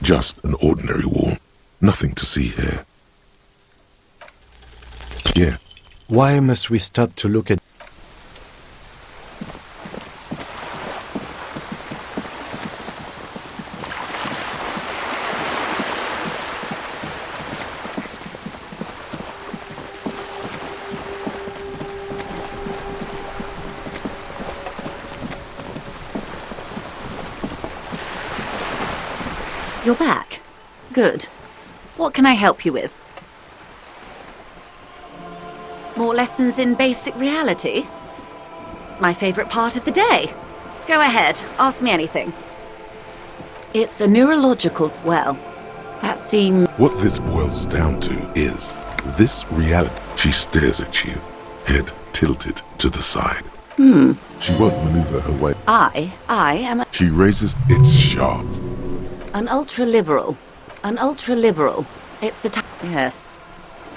Just an ordinary wall. Nothing to see here. Yeah. Why must we stop to look at... You're back. Good. What can I help you with? More lessons in basic reality? My favorite part of the day. Go ahead, ask me anything. It's a neurological... well, that seems... What this boils down to is this reality. She stares at you, head tilted to the side. She won't maneuver her way. I am She raises its sharp. an ultra-liberal. An ultra-liberal. It's a yes.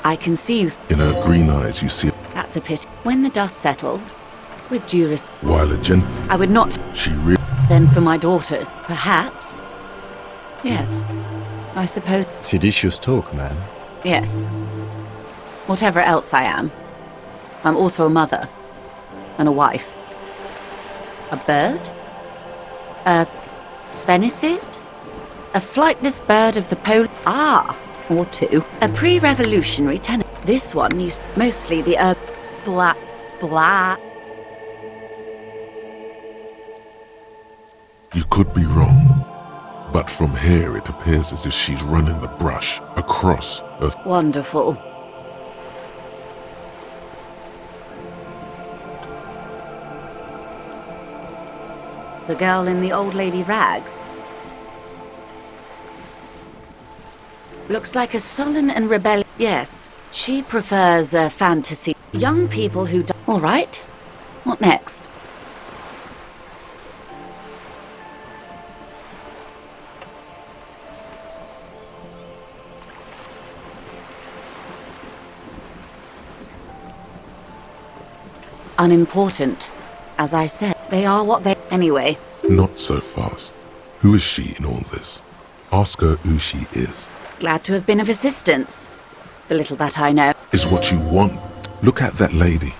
I can see you... In her green eyes, you see That's a pity. When the dust settled, with due respect, while a gent. I would not... She Then for my daughters, perhaps? Yes. I suppose... Seditious talk, man. Yes. Whatever else I am, I'm also a mother. And a wife. A bird? A Svenicid? A flightless bird of the pole... Ah! Or two. A pre-revolutionary tenor. This one used mostly the splat, splat. You could be wrong, but from here it appears as if she's running the brush across a... Wonderful. The girl in the old lady rags. Looks like a sullen and rebellious... Yes, she prefers fantasy. Young people who... All right. What next? Unimportant. As I said, they are what they... Anyway. Not so fast. Who is she in all this? Ask her who she is. Glad to have been of assistance. The little that I know. Is what you want. Look at that lady.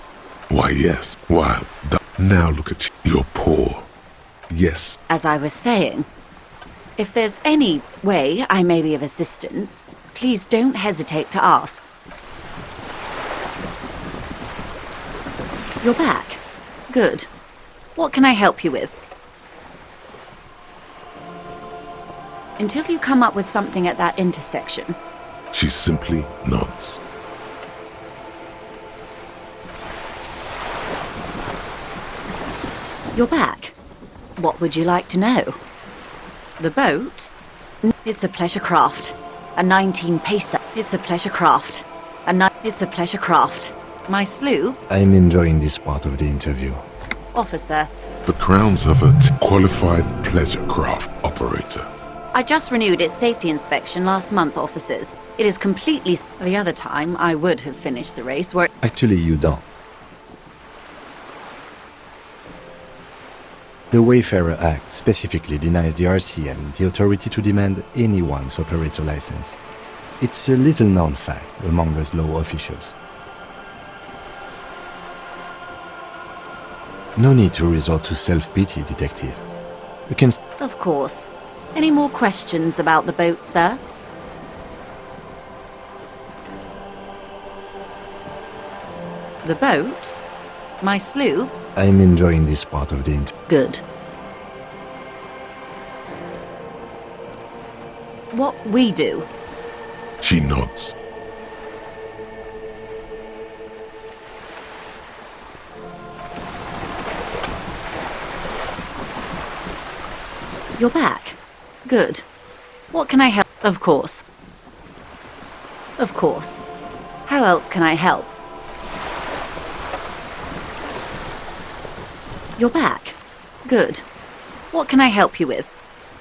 Why, yes. Why, now look at you. You're poor. Yes. As I was saying, if there's any way I may be of assistance, please don't hesitate to ask. You're back. Good. What can I help you with? Until you come up with something at that intersection. She simply nods. You're back. What would you like to know? The boat? It's a pleasure craft. A 19 pacer. It's a pleasure craft. It's a pleasure craft. My sloop? I'm enjoying this part of the interview. Officer. The crowns of a qualified pleasure craft operator. I just renewed its safety inspection last month, officers. It is completely... The other time, I would have finished the race where... Actually, you don't. The Wayfarer Act specifically denies the RCM the authority to demand anyone's operator license. It's a little-known fact among us law officials. No need to resort to self-pity, detective. You can... Of course. Any more questions about the boat, sir? The boat? My sloop? I'm enjoying this part of the interview. Good. What we do? She nods. You're back. Good. What can I help? Of course. Of course. How else can I help? You're back. Good. What can I help you with?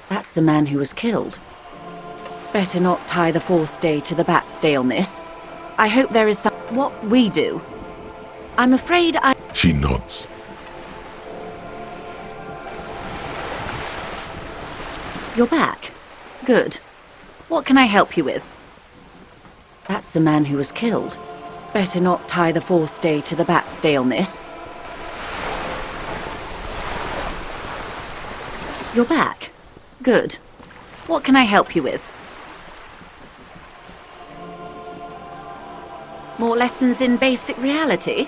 That's the man who was killed. Better not tie the fourth day to the bat stay on this. I hope there is some... What we do. I'm afraid I... She nods. You're back. Good. What can I help you with? That's the man who was killed. Better not tie the forestay to the batstay on this. You're back. Good. What can I help you with? More lessons in basic reality?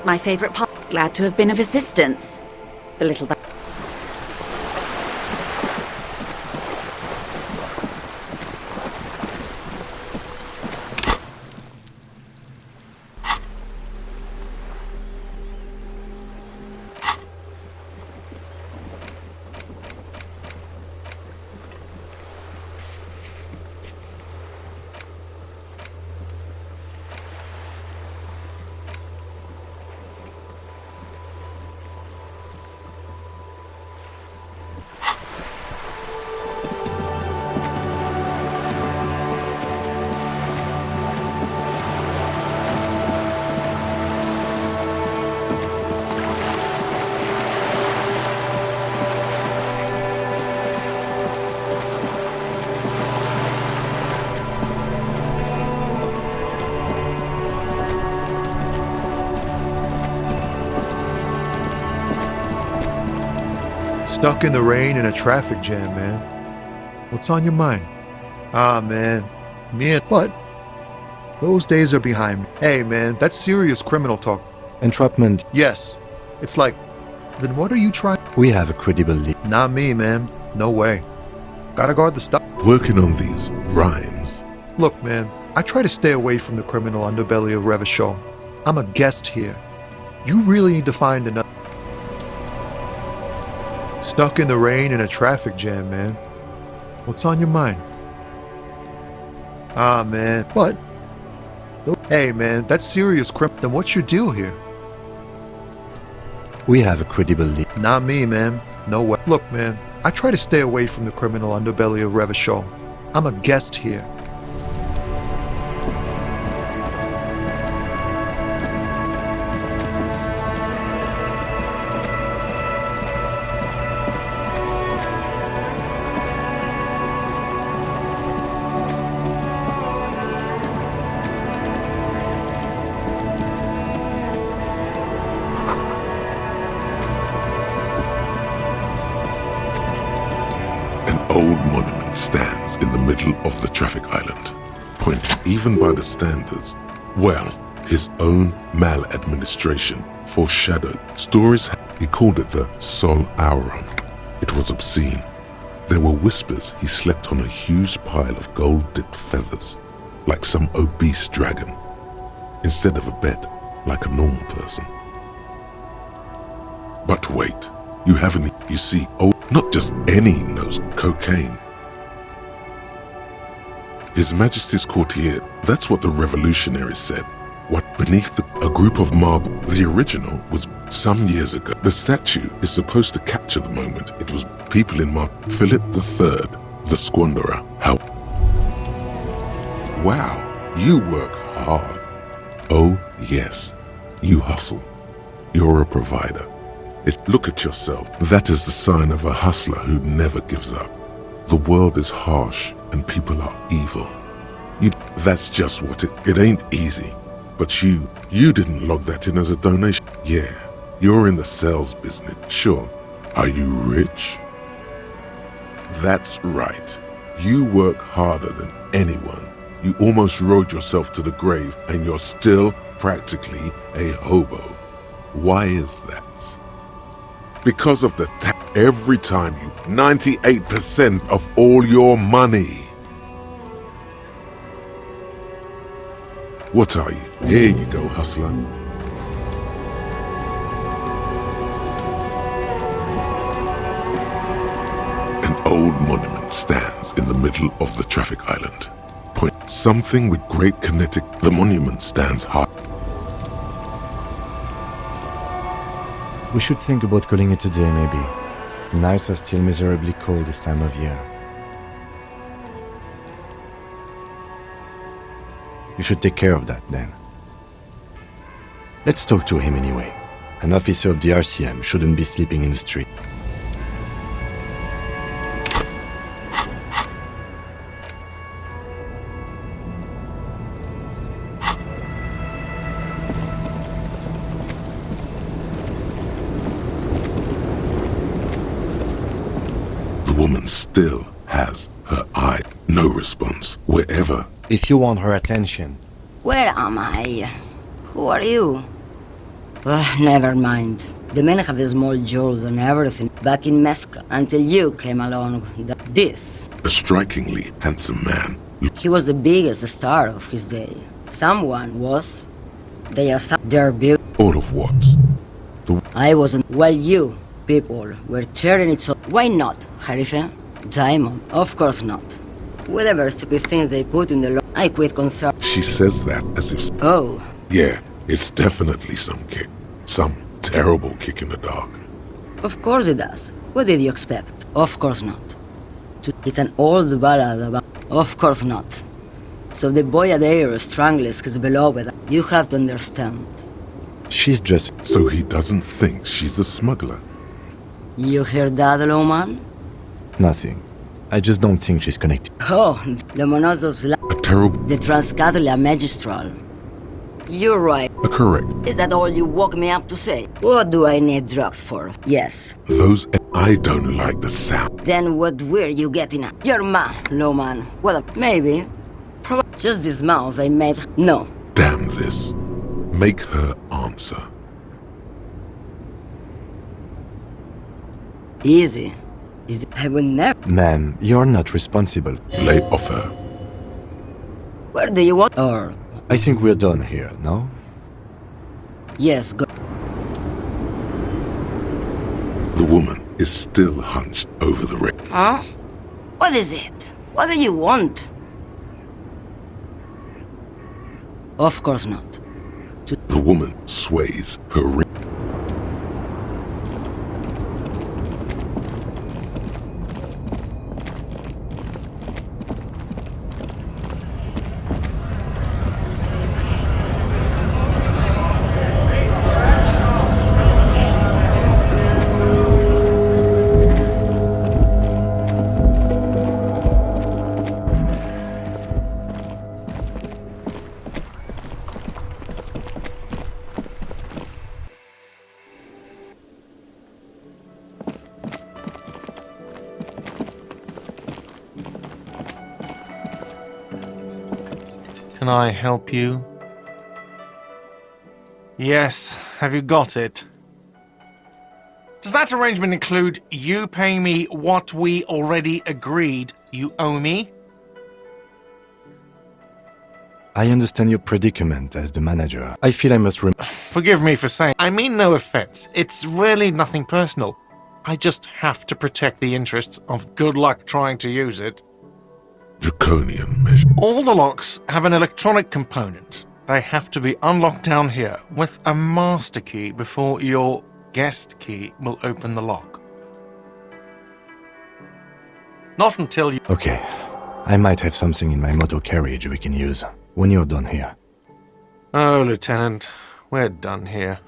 My favorite part. Glad to have been of assistance. The little... Stuck in the rain in a traffic jam, man. What's on your mind? Ah, man. What? Those days are behind me. Hey, man, that's serious criminal talk. Entrapment. Yes. It's like, then what are you trying? We have a credible lead. Not me, man. No way. Gotta guard the stuff. Working on these rhymes. Look, man, I try to stay away from the criminal underbelly of Revachol. I'm a guest here. You really need to find another... Stuck in the rain in a traffic jam, man. What's on your mind? Ah, man. What? Hey, man, that's serious criminal. Then what's your deal here? We have a credible lead. Not me, man. No way. Look, man, I try to stay away from the criminal underbelly of Revachol. I'm a guest here. Old monument stands in the middle of the traffic island, pointing even by the standards. Well, his own maladministration foreshadowed stories. He called it the Sol Auron. It was obscene. There were whispers he slept on a huge pile of gold-dipped feathers, like some obese dragon, instead of a bed, like a normal person. But wait, you haven't, you see, not just any knows cocaine. His Majesty's courtier, that's what the revolutionaries said. What beneath a group of marble, the original was some years ago. The statue is supposed to capture the moment. It was people in Philip III, the squanderer. How? Wow, you work hard. Oh yes, you hustle. You're a provider. Look at yourself. That is the sign of a hustler who never gives up. The world is harsh and people are evil. That's just what it ain't easy. But you didn't log that in as a donation. Yeah, you're in the sales business. Sure. Are you rich? That's right. You work harder than anyone. You almost rode yourself to the grave and you're still practically a hobo. Why is that? Because of the tax. Every time you 98% of all your money. What are you? Here you go, hustler. An old monument stands in the middle of the traffic island. Point something with great kinetic. The monument stands high. We should think about calling it a day, maybe. The nights are still miserably cold this time of year. You should take care of that, then. Let's talk to him anyway. An officer of the RCM shouldn't be sleeping in the street. woman still has her eye. No response. Wherever. If you want her attention, Where am I? Who are you? Never mind. The men have small jewels and everything back in Mecca until you came along with this. A strikingly handsome man. He was the biggest star of his day. Someone was. They're beautiful. All of what? I wasn't. Well, you people were tearing it so. Why not, Harife? Diamond? Of course not. Whatever stupid things they put in the law, I quit concern. She says that as if... Oh, Yeah, it's definitely some kick. Some terrible kick in the dark. of course it does. What did you expect? Of course not. It's an old ballad about. Of course not. So the boy Adair strangles his beloved. You have to understand. she's just... So he doesn't think she's a smuggler. You hear that, Lawman? nothing. I just don't think she's connected. Oh, the Monozov's A terrible... the Transcatholia Magistral. You're right. A correct. Is that all you woke me up to say? What do I need drugs for? Yes. Those... I don't like the sound. Then what were you getting at? You're mad, Lawman. Well, maybe. Probably just this mouth I made. No. Damn this. Make her answer. Easy. I would never. Ma'am, you're not responsible. Lay off her. Where do you want? Or. I think we're done here, no? Yes, go. The woman is still hunched over the rail. Huh? What is it? What do you want? Of course not. The woman sways her ring. Can I help you? Yes, have you got it? Does that arrangement include you paying me what we already agreed you owe me? I understand your predicament as the manager. I feel I must Forgive me for saying, I mean no offense. It's really nothing personal. I just have to protect the interests of good luck trying to use it. Draconian measure. All the locks have an electronic component. They have to be unlocked down here with a master key before your guest key will open the lock. Not until you... Okay. I might have something in my motor carriage we can use when you're done here. Oh, Lieutenant, we're done here.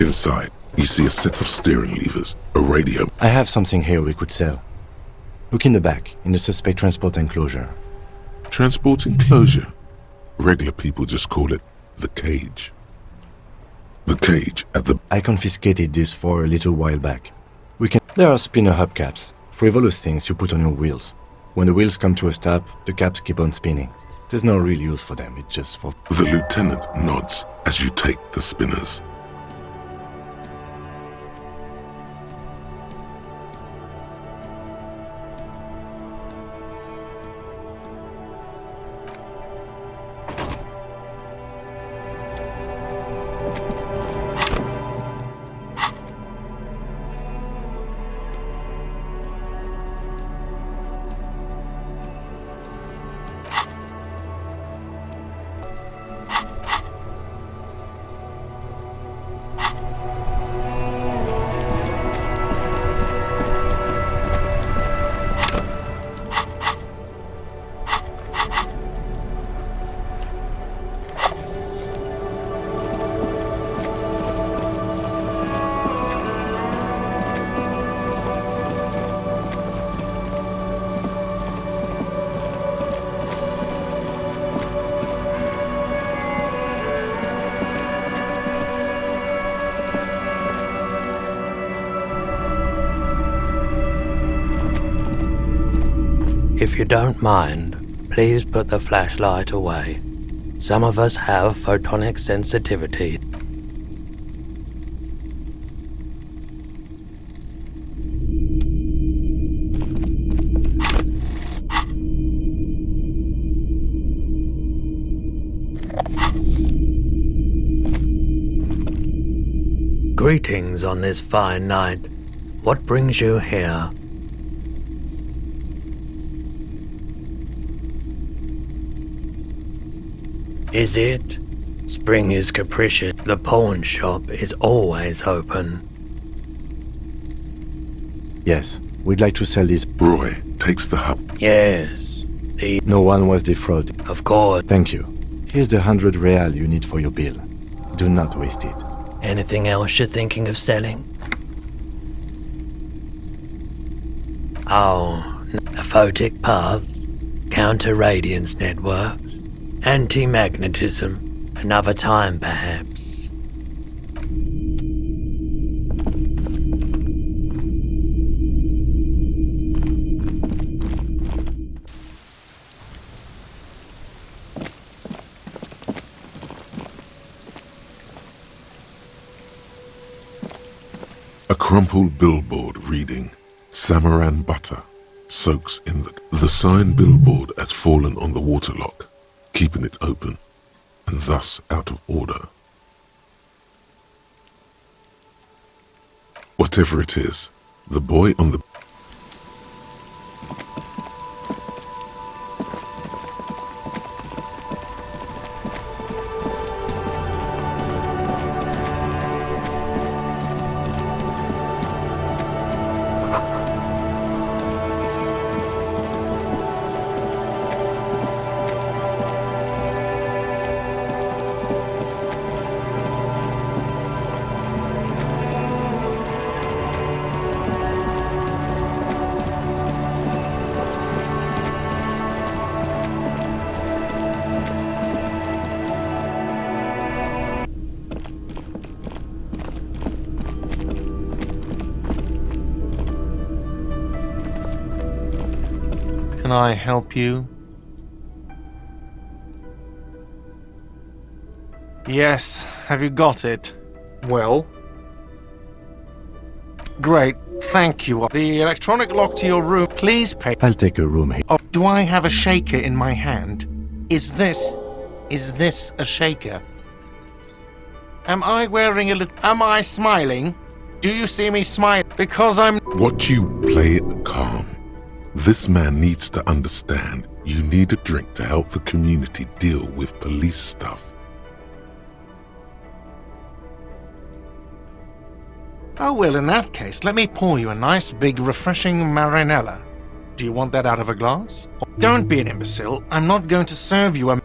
Inside, you see a set of steering levers, a radio. I have something here we could sell. Look in the back, in the suspect transport enclosure. Transport enclosure. Regular people just call it the cage. The cage at the... I confiscated this for a little while back. There are spinner hubcaps, frivolous things you put on your wheels. When the wheels come to a stop, the caps keep on spinning. There's no real use for them, it's just for... The lieutenant nods as you take the spinners. If you don't mind, please put the flashlight away. Some of us have photonic sensitivity. Greetings on this fine night. What brings you here? Is it? Spring is capricious. The pawn shop is always open. Yes, we'd like to sell this. Roy takes the hub. Yes, No one was defrauded. of course. Thank you. Here's the 100 real you need for your bill. Do not waste it. Anything else you're thinking of selling? Oh, aphotic paths, counter-radiance networks, anti-magnetism, another time perhaps. A crumpled billboard reading, Samaran butter, soaks in the sign billboard has fallen on the waterlock, keeping it open, and thus out of order. Whatever it is, the boy on the Can I help you? Yes, have you got it? Well? Great, thank you. The electronic lock to your room, please pay. I'll take a room here. Oh, do I have a shaker in my hand? Is this a shaker? Am I wearing am I smiling? Do you see me smile? Because I'm... Watch you play it calm. This man needs to understand you need a drink to help the community deal with police stuff. Oh, well, in that case, let me pour you a nice, big, refreshing marinella. Do you want that out of a glass? Don't be an imbecile. I'm not going to serve you a...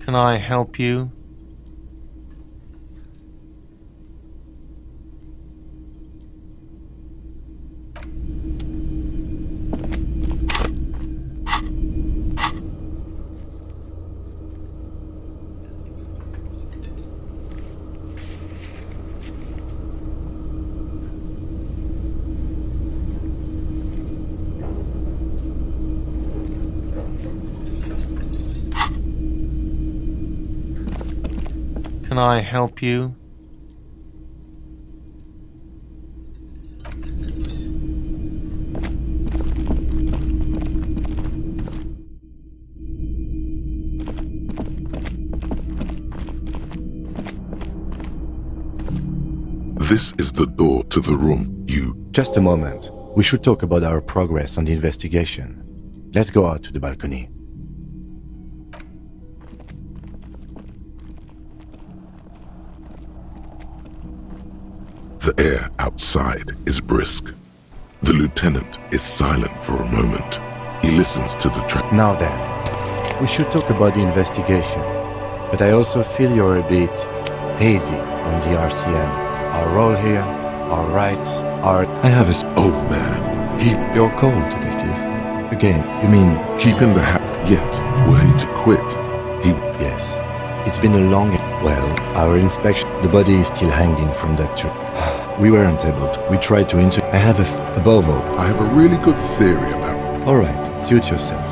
Can I help you? Can I help you? This is the door to the room you... Just a moment. We should talk about our progress on the investigation. Let's go out to the balcony. The air outside is brisk. The lieutenant is silent for a moment. He listens to the track. Now then, we should talk about the investigation. But I also feel you're a bit hazy on the RCM. Our role here, our rights, our... I have a... Oh man, You're cold, detective. Again, you mean... keeping the yet, were he to quit, he... Yes. It's been a long... Well, our inspection... The body is still hanging from that tree. We weren't able to... We tried to I have a... Above all... I have a really good theory about it. Alright, suit yourself.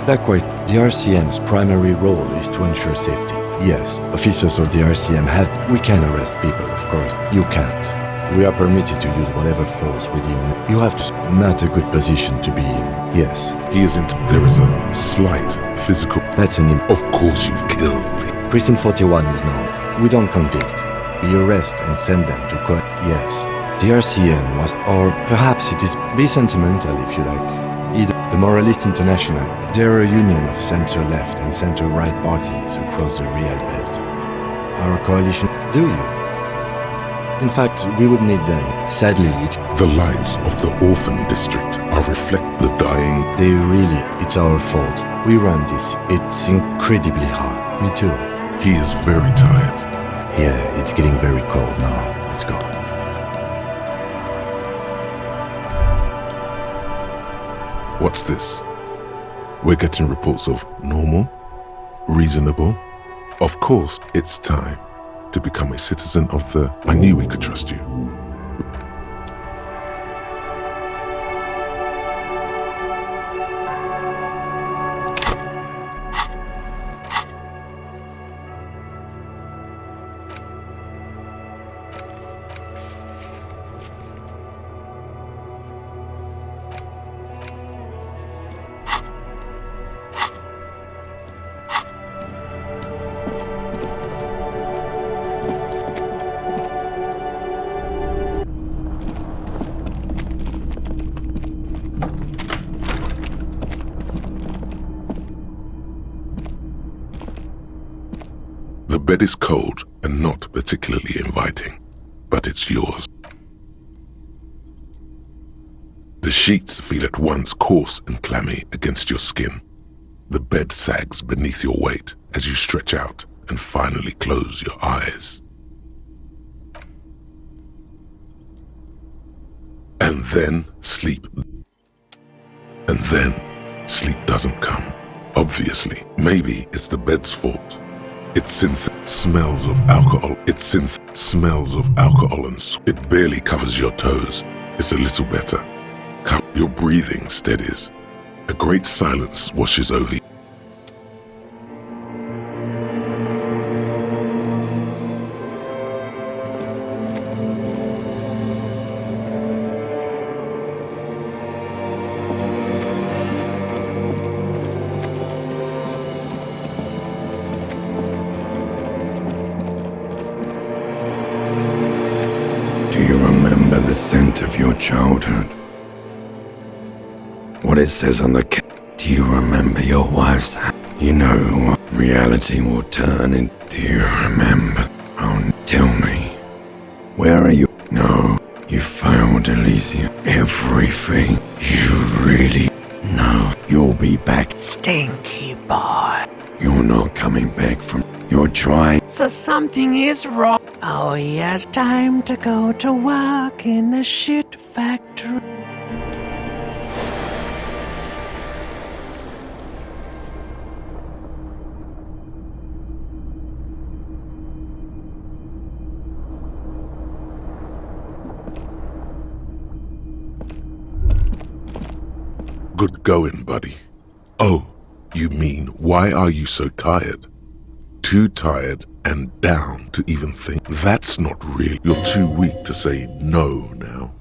That quite... The RCM's primary role is to ensure safety. Yes, officers of the RCM have... We can arrest people, of course. You can't. We are permitted to use whatever force within... You have to... Not a good position to be in. Yes. He isn't... There is a slight physical... That's an... Of course you've killed. Precinct 41 is known. We don't convict. We arrest and send them to court. Yes. The RCM must... Or perhaps it is... Be sentimental if you like. Either the Moralist International. They're a union of center-left and center-right parties across the Real Belt. Our coalition... Do you? In fact, we would need them. Sadly, The lights of the orphan district are reflect the dying... they really... It's our fault. We run this. It's incredibly hard. Me too. He is very tired. Yeah, it's getting very cold now. Let's go. What's this? We're getting reports of normal, reasonable. Of course, it's time to become a citizen of the... I knew we could trust you. The bed is cold and not particularly inviting, but it's yours. The sheets feel at once coarse and clammy against your skin. The bed sags beneath your weight as you stretch out and finally close your eyes. And then sleep. And then sleep doesn't come. Obviously, maybe it's the bed's fault. It smells of alcohol. Smells of alcohol and it barely covers your toes. It's a little better. Your breathing steadies. A great silence washes over you. Do you remember the scent of your childhood? What it says on the Do you remember your wife's You know what reality will turn in. Do you remember? Oh, tell me. Where are you? No, you failed, ELYSIUM. Everything. You really... No, you'll be back. Stinky boy. You're not coming back from... You're trying... So something is wrong. Oh yes, time to go to work in the shit factory. Good going, buddy. Oh, you mean, why are you so tired? Too tired and down to even think. That's not real. You're too weak to say no now.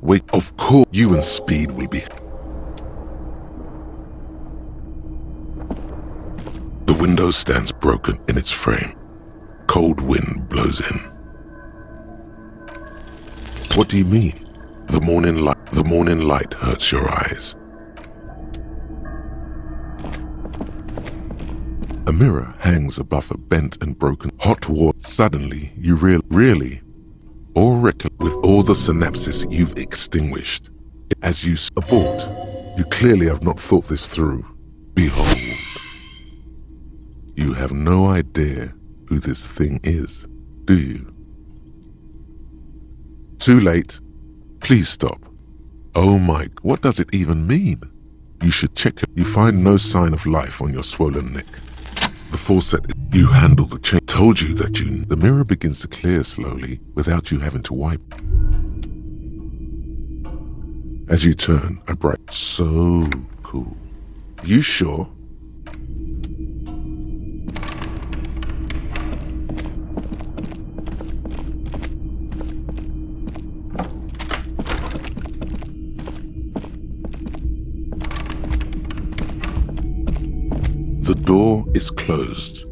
Wait, of course you and Speed will be. The window stands broken in its frame. Cold wind blows in. What do you mean? The morning light hurts your eyes. A mirror hangs above a bent and broken hot water. Suddenly, you really, or with all the synapses you've extinguished. As you abort, you clearly have not thought this through. Behold, you have no idea who this thing is, do you? Too late. Please stop. Oh my, what does it even mean? You should check it. You find no sign of life on your swollen neck. The faucet, you handle the chain. Told you that the mirror begins to clear slowly without you having to wipe. As you turn, a bright, so cool. You sure? The door is closed.